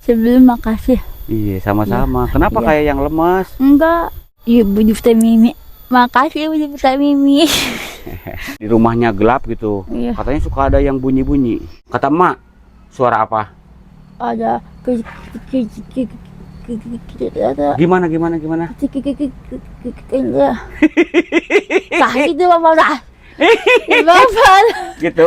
Sebelum makasih. Iya, sama-sama. Kenapa Iya. kayak yang lemas? Enggak. Ibu Dufta Mimi. Makasih Ibu Dufta Mimi. Di rumahnya gelap gitu. Iya. Katanya suka ada yang bunyi-bunyi. Kata emak, suara apa? Ada Gimana? Tah itu apa dah? Bapak. Gitu.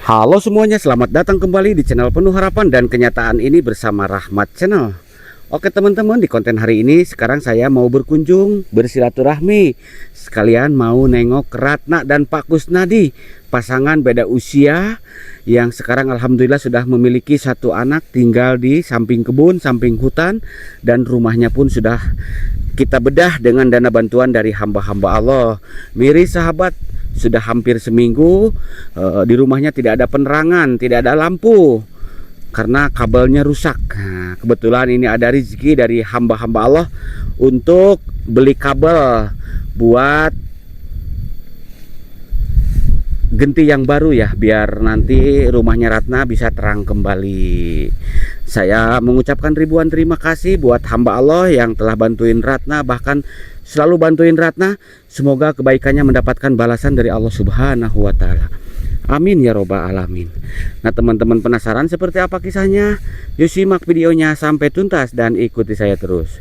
Halo semuanya, selamat datang kembali di channel Penuh Harapan dan Kenyataan ini bersama Rahmat Channel. Oke teman-teman, di konten hari ini sekarang saya mau berkunjung bersilaturahmi. Sekalian mau nengok Ratna dan Pak Kusnadi, pasangan beda usia yang sekarang alhamdulillah sudah memiliki satu anak, tinggal di samping kebun, samping hutan, dan rumahnya pun sudah kita bedah dengan dana bantuan dari hamba-hamba Allah. Miris sahabat, sudah hampir seminggu di rumahnya tidak ada penerangan, tidak ada lampu karena kabelnya rusak. Nah, kebetulan ini ada rezeki dari hamba-hamba Allah untuk beli kabel buat ganti yang baru ya, biar nanti rumahnya Ratna bisa terang kembali. Saya mengucapkan ribuan terima kasih buat hamba Allah yang telah bantuin Ratna, bahkan selalu bantuin Ratna. Semoga kebaikannya mendapatkan balasan dari Allah Subhanahu wa Ta'ala. Amin ya robbal alamin. Nah teman-teman, penasaran seperti apa kisahnya? Yuk simak videonya sampai tuntas dan ikuti saya terus.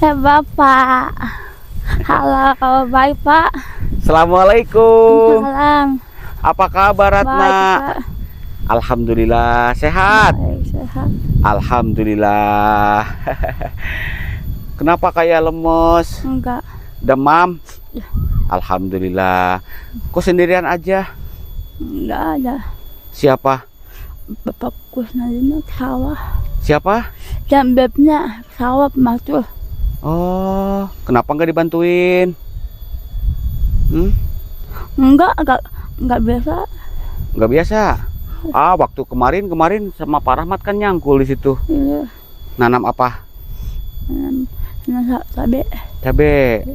Bapak. Halo, baik Pak. Assalamualaikum. Salam. Apa kabar Ratna? Baik Pak. Alhamdulillah sehat. Baik, sehat. Alhamdulillah. Kenapa kayak lemes? Enggak. Demam? Ya. Alhamdulillah. Kok sendirian aja? Enggak ada. Siapa? Bapak Kusnadi sawah. Siapa? Dan bebnya sawah masuk. Oh, kenapa nggak dibantuin? Enggak biasa. Nggak biasa. Waktu kemarin sama Pak Rahmat kan nyangkul di situ. Iya. Nanam apa? Cabe. Cabe.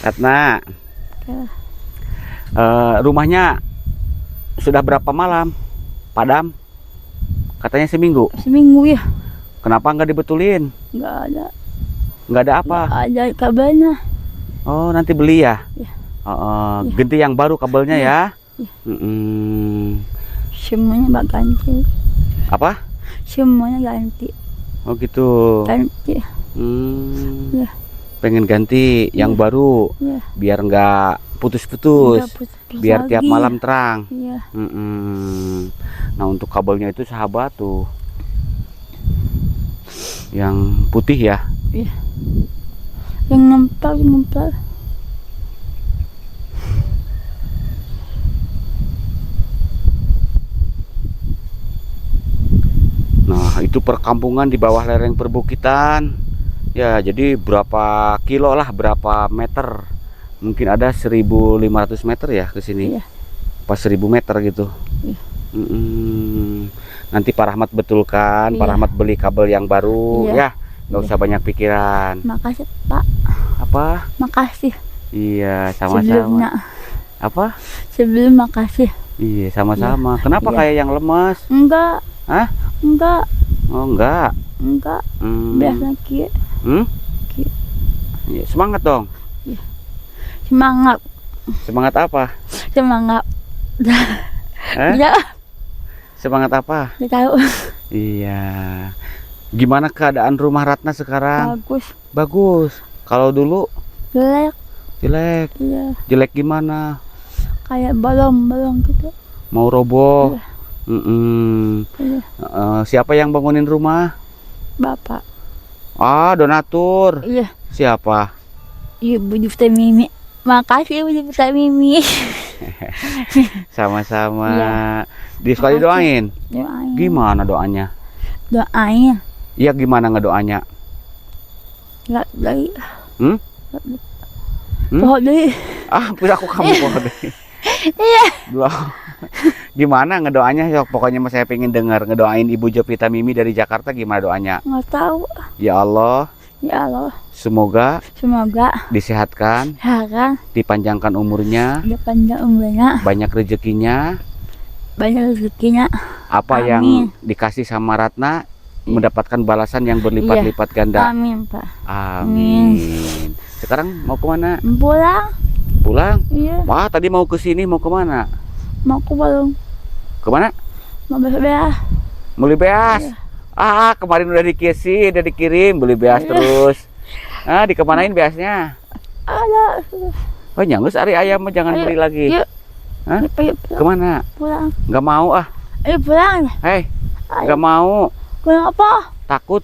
Ratna. Rumahnya sudah berapa malam padam? Katanya seminggu. Seminggu ya. Kenapa nggak dibetulin? Enggak ada. Nggak ada apa? Nggak ada kabelnya. Oh, nanti beli ya? Ya. Ya. Ganti yang baru kabelnya ya? Ya. Semuanya Semuanya ganti. Apa? Semuanya ganti. Oh gitu. Ganti. Ya. Pengen ganti yang baru, Ya. biar nggak putus-putus, Nggak putus-putus biar tiap lagi. malam terang. Iya. Nah untuk kabelnya itu sahabat tuh, yang putih ya. Iya. Yang nempel. Nah itu perkampungan di bawah lereng perbukitan ya, jadi berapa kilo lah, berapa meter, mungkin ada 1.500 meter ya ke sini. Iya. Pas 1.000 meter gitu. Iya. Nanti Pak Rahmat betulkan. Iya. Pak Rahmat beli kabel yang baru. Iya. Ya, nggak usah banyak pikiran. Makasih Pak. Apa? Makasih. Iya, sama-sama. Sebelumnya. Apa? Sebelum makasih. Iya, sama-sama. Kenapa Iya. kayak yang lemas? Enggak. Hah? Enggak. Oh, enggak. Enggak. Biasa Ki. Ki. Ya, semangat dong. Semangat. Semangat apa? Semangat. Ya, Semangat apa? udah tahu. Iya. Gimana keadaan rumah Ratna sekarang? Bagus. Bagus. Kalau dulu Jelek. jelek. Iya. Jelek gimana? Kayak bolong gitu. Mau roboh. Iya. Iya. Siapa yang bangunin rumah? Bapak. Donatur. Iya. Siapa? Ibu Dufta Mimi. Makasih Ibu Dufta Mimi. Sama-sama. Iya. Di sekali Makasih. doain. Doain. Gimana doanya? Doain. Iya, gimana ngedoanya? Enggak dari. Hmm? Pohon deh. Aku kamu pohon deh. Iya. Gimana ngedoanya? Yok, pokoknya mas saya pengen dengar ngedoain Ibu Jovita Mimi dari Jakarta, gimana doanya? Nggak tahu. Ya Allah, Ya Allah. semoga Semoga disehatkan, sehat, dipanjangkan umurnya, dia panjang umurnya, banyak rezekinya, banyak rezekinya. apa Amin. yang dikasih sama Ratna mendapatkan balasan yang berlipat-lipat ganda. Amin, Pak. Amin. Sekarang mau kemana? Pulang. Pulang? Iya. Wah, tadi mau ke sini, mau kemana? Mau ke Balong. Kemana? Mau beres. Beli beas. Iya. Kemarin udah dikirim, beli beas Iya. terus. Dikemanain beasnya? Ada. Oh, nyanggus ari ayam mah jangan Ayo, beli lagi. Yuk. Hah? Yuk, Kemana? pulang. Nggak mau Ayo pulang. Hei, Ayo. nggak mau. Kenapa? Takut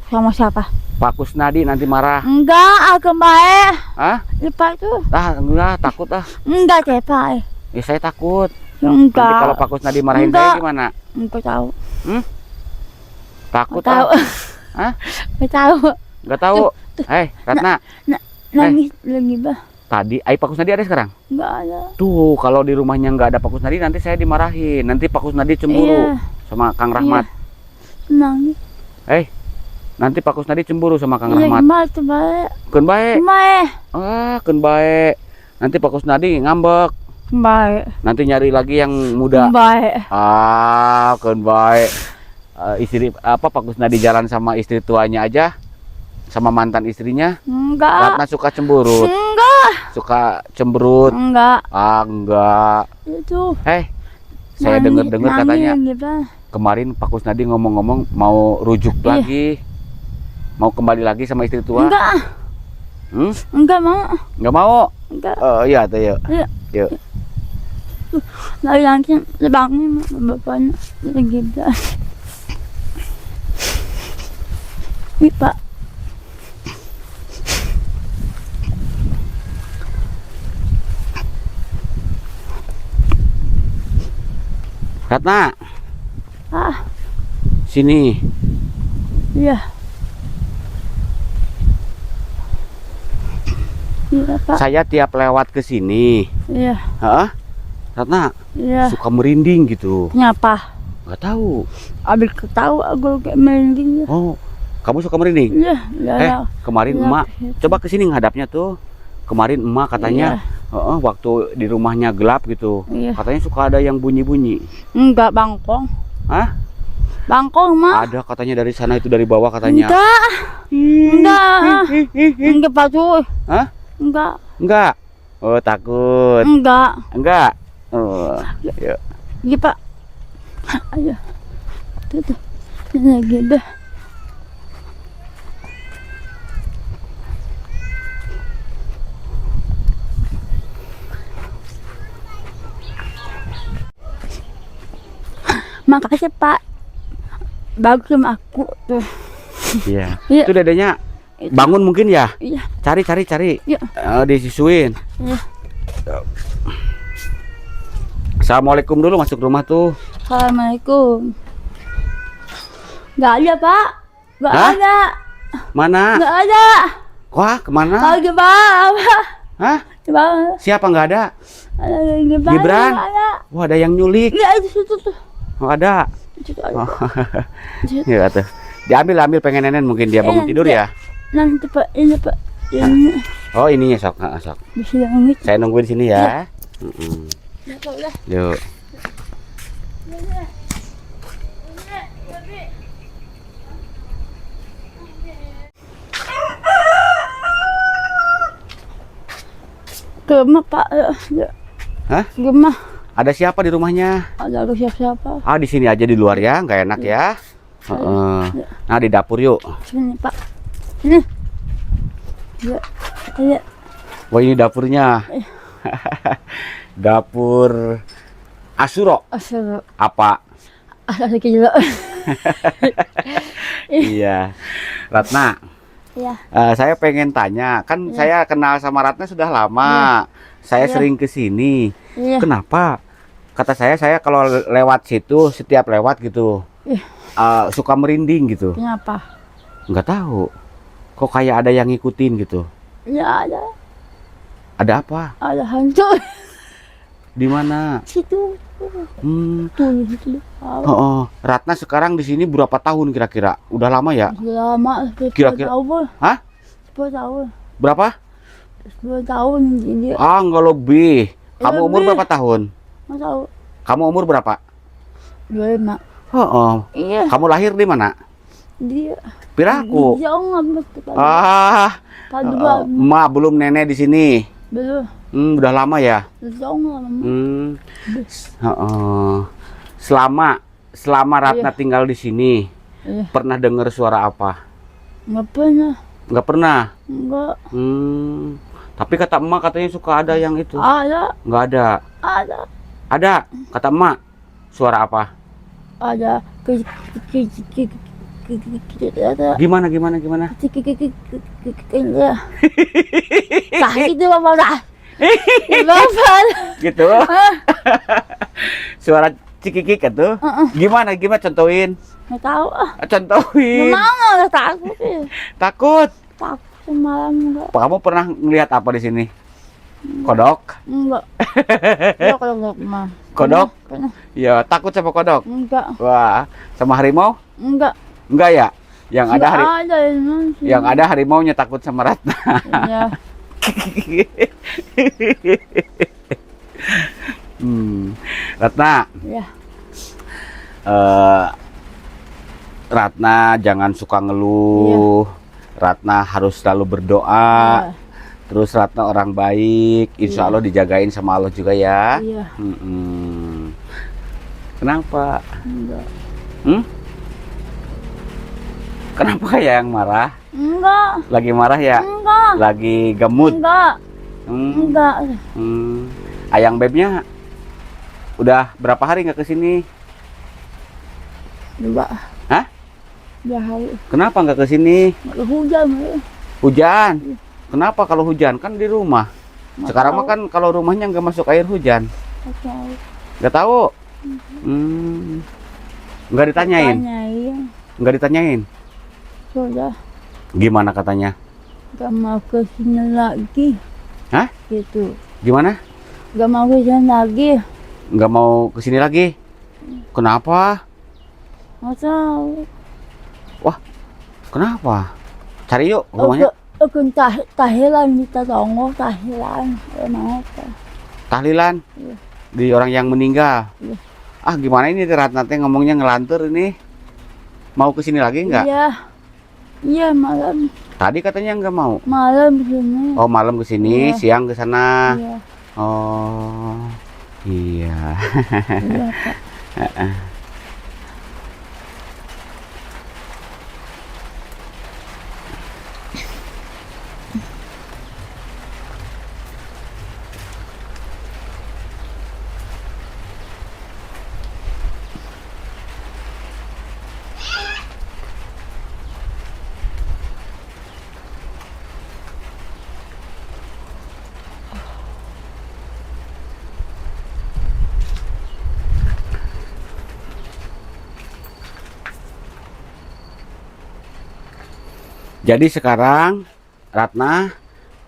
Sama siapa? Pak Kusnadi nanti marah. Enggak, aku baik. Hah? Lupa tuh. Enggak, takut Enggak, Pak. Ya saya takut. Enggak. Nanti kalau Pak Kusnadi marahin Enggak. saya gimana? Enggak tahu. Takut Enggak tahu. Hah? Enggak tahu. Nggak tahu. Hei, Ratna, Nangis lagi, Bah. tadi Pak Kusnadi ada sekarang? Enggak ada. Tuh, kalau di rumahnya nggak ada Pak Kusnadi nanti saya dimarahin. Nanti Pak Kusnadi cemburu Iya. sama Kang Rahmat. Nangis. Hei, nanti Pak Kusnadi cemburu sama Kang Iya, Rahmat. gimana tuh, baik. Keun bae. Baik. Keun bae. Nanti Pak Kusnadi ngambek. Baik. Nanti nyari lagi yang muda. Baik. Keun bae. Istri Pak Kusnadi jalan sama istri tuanya aja, sama mantan istrinya. Enggak. Ratna suka cemburu, Enggak. suka cemberut. Enggak. Enggak. Itu. Saya dengar-dengar katanya Gitu. kemarin Pak Kusnadi ngomong-ngomong mau rujuk Iya. lagi, mau kembali lagi sama istri tua. Enggak. Enggak mau. Nggak mau. Enggak. Iya tuh yuk. Iya. Yuk. Lagi nanti lebangnya bapaknya lagi dah. Ini Pak. Ratna, Ah, sini. iya. Iya, Pak. Saya tiap lewat ke sini, Iya. Ratna Iya. suka merinding gitu. Kenapa? Nggak tahu. Abis ketahu aku kayak merinding. Oh, kamu suka merinding? Iya, iya. Kemarin Iya, emak, iya. coba kesini ngadapnya tuh. Kemarin emak katanya, waktu di rumahnya gelap gitu, Iya. katanya suka ada yang bunyi-bunyi. Enggak bangkong. Hah? Bangkong mah. Ada katanya dari sana itu dari bawah katanya. Enggak. Enggak. Enggak Pak tuh. Hah? Enggak. Enggak. Oh, takut. Enggak. Enggak. Oh, yuk. Iya Pak. Ayo. Tuh. Lagi dah. Makasih Pak. Bagus sama aku tuh. Iya. Iya. Itu dedenya bangun mungkin ya? Iya. Cari. Iya. Disisuin. Iya. Assalamualaikum dulu masuk rumah tuh. Assalamualaikum. Enggak ada Pak. Enggak Hah? ada. Mana? Enggak ada. Wah, kemana? Lagi Pak. Hah? Coba. Siapa nggak ada? Ada lagi Pak. Gibran? Nggak ada. Wah, ada yang nyulik. Enggak ada situ tuh. Oh, ada. Situ ada. Oh. Situ. Ya tuh. Diambil pengen nenen mungkin dia bangun tidur ya. Nanti Pak, ini Pak. Ini Oh, ininya sok. Sok. bisa langit. Saya nungguin sini ya. Ya Pak udah. Yuk. Gemah Pak. Ya. Hah? Gemah. Ada siapa di rumahnya? Ada siapa-siapa. Di sini aja di luar ya, nggak enak ya. Nah, di dapur yuk. Sini Pak. Sini. Ya. Ya. Wah, ini dapurnya. Dapur Asuro. Asal Apa? asal kilo. Iya. Ratna, Ya. saya pengen tanya, kan saya kenal sama Ratna sudah lama. Saya Iya. sering ke sini. Iya. Kenapa? Kata saya kalau lewat situ, setiap lewat gitu, suka merinding gitu. Kenapa? Nggak tahu. Kok kayak ada yang ngikutin gitu. Ya ada. Ada apa? Ada hantu. Di mana? Situ. Hmm. Tuh, situ. Oh, Ratna sekarang di sini berapa tahun kira-kira? Udah lama ya? Lama, 10 Kira-kira? tahun. Hah? 10 tahun. Berapa? 10 tahun ini. Ah, nggak lebih. Kamu umur Lebih. berapa tahun? Nggak tahu. Kamu umur berapa? 25. Oh, Iya, kamu lahir di mana? dia. Piraku. Jangan betul. Ah, Padua. Ma belum nenek di sini. Belum. Udah lama ya. Jangan. Hmm. Selama Ratna Iya. tinggal di sini, Iya. pernah dengar suara apa? Nggak pernah. Nggak pernah. Enggak. Tapi kata emak katanya suka ada yang itu. Ada. Nggak ada. Ada. Ada. Kata emak. Suara apa? Ada. Ada. Gimana? Nah, itu apa dah? Apa? Gitu. Suara cikikik itu. Gimana? Contohin. Nggak tahu. Contohin. Gimana? Nggak takut ya. Takut. Takut semalam enggak. Kamu pernah ngelihat apa di sini? Kodok? Enggak. Enggak kalau enggak mah. Kodok? Pernah. Ya, takut sama kodok. Enggak. Wah, sama harimau? Enggak. Enggak ya? Yang ada Ada emang sih. yang ada harimaunya takut sama Ratna. Iya. Ratna, Iya. Ratna jangan suka ngeluh. Ratna harus selalu berdoa. Iya. Terus Ratna orang baik, insya Allah dijagain sama Allah juga ya. Iya. Kenapa? Enggak. Kenapa ya yang marah? Enggak. Lagi marah ya? Enggak. Lagi gemut? Enggak. Hmm. Enggak. Ayang bebnya udah berapa hari nggak kesini? 2. Hah? 2 hari. Kenapa nggak kesini? Nggak hujan. Hujan? Kenapa kalau hujan? Kan di rumah. Nggak Sekarang tahu. mah kan kalau rumahnya nggak masuk air hujan. Nggak tahu. Nggak tahu? Nggak ditanyain? Tanyain. Nggak ditanyain? Sudah. Gimana katanya? Gak mau kesini lagi. Hah? Gitu. Gimana? Gak mau kesini lagi. Nggak mau kesini lagi? Kenapa? Nggak tahu. Kenapa? Cari yuk rumahnya. Aku tahilan kita tongo tahilan. Emang apa? Tahlilan? Iya. Di orang yang meninggal? Iya. Ah, gimana ini Ratna teh ngomongnya ngelantur ini? Mau kesini lagi nggak? Iya. Iya malam. Tadi katanya nggak mau. Malam sini. Oh, malam kesini, Iya. siang ke sana. Iya. Oh, iya. Iya Pak. Jadi sekarang Ratna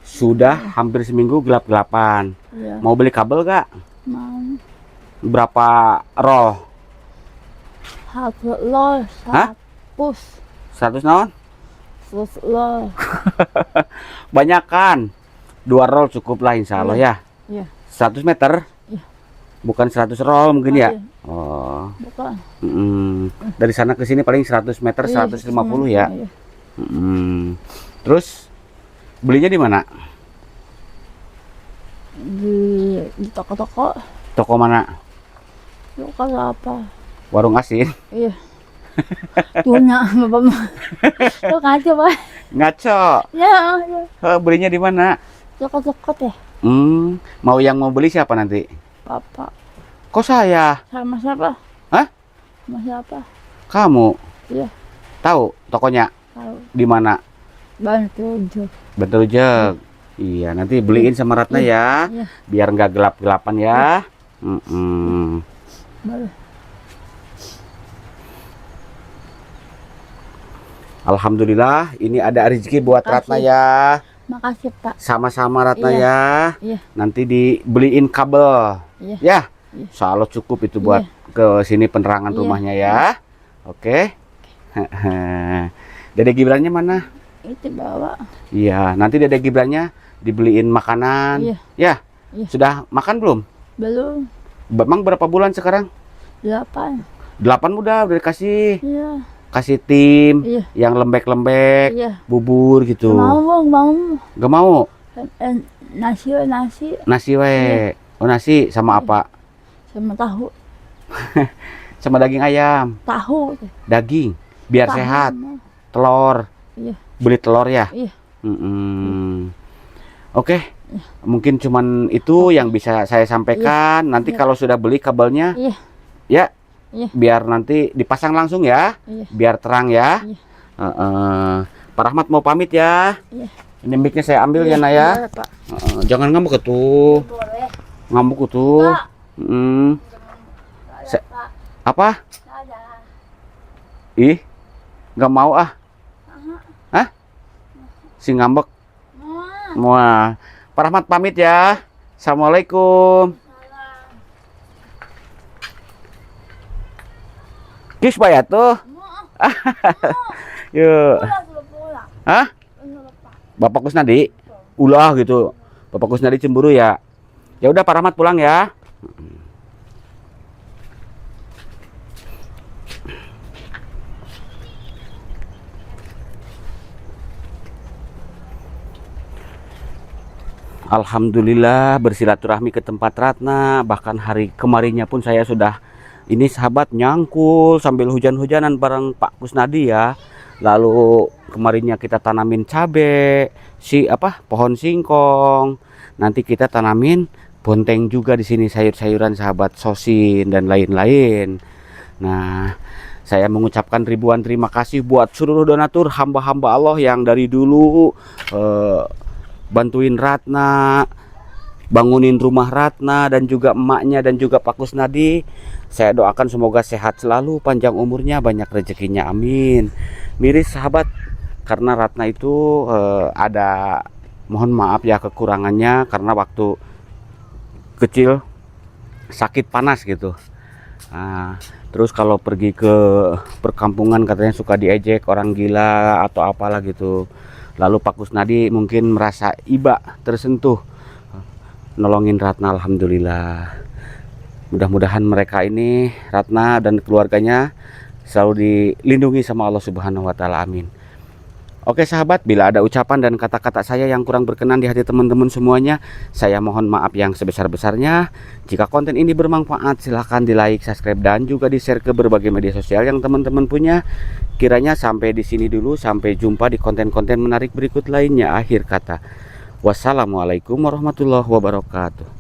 sudah hampir seminggu gelap-gelapan. Iya. Mau beli kabel gak? Mau. Berapa roll? Satu lo. Hah? 100 naon? 100 lo. Banyak kan? 2 roll cukup lah insya Allah ya. Iya. 100 meter? Iya. Bukan 100 roll mungkin ya? Iya. Oh. Bukan. Dari sana ke sini paling 100 meter, Iya, 150 ya. iya. Terus belinya di mana? Di toko-toko. Toko mana? Toko apa? Warung asin? Iya. Punya bapak mah. Tuh ngaco Pak. Ngaco. Ya, ya. Belinya di mana? Toko-toko teh. Mau yang mau beli siapa nanti? Papa. Kok saya? Sama siapa? Hah? Sama siapa? Kamu? Iya. Tahu tokonya Tahu. di mana? Bantu Jok. Bantul Jeg. Iya, nanti beliin sama Ratna ya. Iya. Biar nggak gelap-gelapan ya. Boleh. Alhamdulillah, ini ada rezeki buat Ratna ya. Makasih Pak. Sama-sama Ratna Iya. ya. Iya. Nanti dibeliin kabel. Iya. Ya. Iya. Insya Allah cukup itu buat ke sini penerangan Iya. rumahnya ya. Oke. Dede Gibrannya mana? Itu bawa. Iya, nanti Dede Gibrannya dibeliin makanan. Iya. Ya. Iya. Sudah makan belum? Belum. Bang berapa bulan sekarang? 8. 8 udah dikasih. Iya. Kasih tim Iya. yang lembek-lembek, Iya. bubur gitu. Mau. Gak mau? Nasi. Nasi we. Iya. Oh nasi sama apa? Sama tahu. Sama daging ayam. Tahu. Daging biar Tahu. sehat. Telur. Iya. Beli telur ya. Iya. Oke. Mungkin cuman itu yang bisa saya sampaikan. Nanti Iya. kalau sudah beli kabelnya, Iya. ya, Iya. biar nanti dipasang langsung ya, Iya. biar terang ya. Iya. Pak Rahmat mau pamit ya. Iya. Ini mic-nya saya ambil ya, Naya. Iya, Pak. Jangan ngambek tuh. Boleh. Ngambek tuh. Pak. Se- Pak. Apa? Dadah. Ih, nggak mau ah. Hah? Si ngambek. Wah, Pak Rahmat pamit ya. Assalamualaikum. Kis bayar tuh. Yuk. Hah? Bapak Kusnadi? Ulah gitu. Bapak Kusnadi cemburu ya. Ya udah Pak Rahmat pulang ya. Alhamdulillah bersilaturahmi ke tempat Ratna. Bahkan hari kemarinnya pun saya sudah ini sahabat nyangkul sambil hujan-hujanan bareng Pak Kusnadi ya. Lalu kemarinnya kita tanamin cabe, pohon singkong. Nanti kita tanamin bonteng juga di sini, sayur-sayuran sahabat, sosin dan lain-lain. Nah, saya mengucapkan ribuan terima kasih buat seluruh donatur hamba-hamba Allah yang dari dulu bantuin Ratna, bangunin rumah Ratna dan juga emaknya dan juga Pak Kusnadi. Saya doakan semoga sehat selalu, panjang umurnya, banyak rezekinya, amin. Miris sahabat, karena Ratna itu ada, mohon maaf ya kekurangannya, karena waktu kecil sakit panas gitu. Nah, terus kalau pergi ke perkampungan katanya suka diejek orang gila atau apalah gitu. Lalu Pak Kusnadi mungkin merasa iba, tersentuh, nolongin Ratna. Alhamdulillah. Mudah-mudahan mereka ini, Ratna dan keluarganya, selalu dilindungi sama Allah Subhanahu wa Ta'ala, amin. Oke sahabat, bila ada ucapan dan kata-kata saya yang kurang berkenan di hati teman-teman semuanya, saya mohon maaf yang sebesar-besarnya. Jika konten ini bermanfaat, silahkan di like, subscribe, dan juga di share ke berbagai media sosial yang teman-teman punya. Kiranya sampai di sini dulu, sampai jumpa di konten-konten menarik berikut lainnya. Akhir kata, wassalamualaikum warahmatullahi wabarakatuh.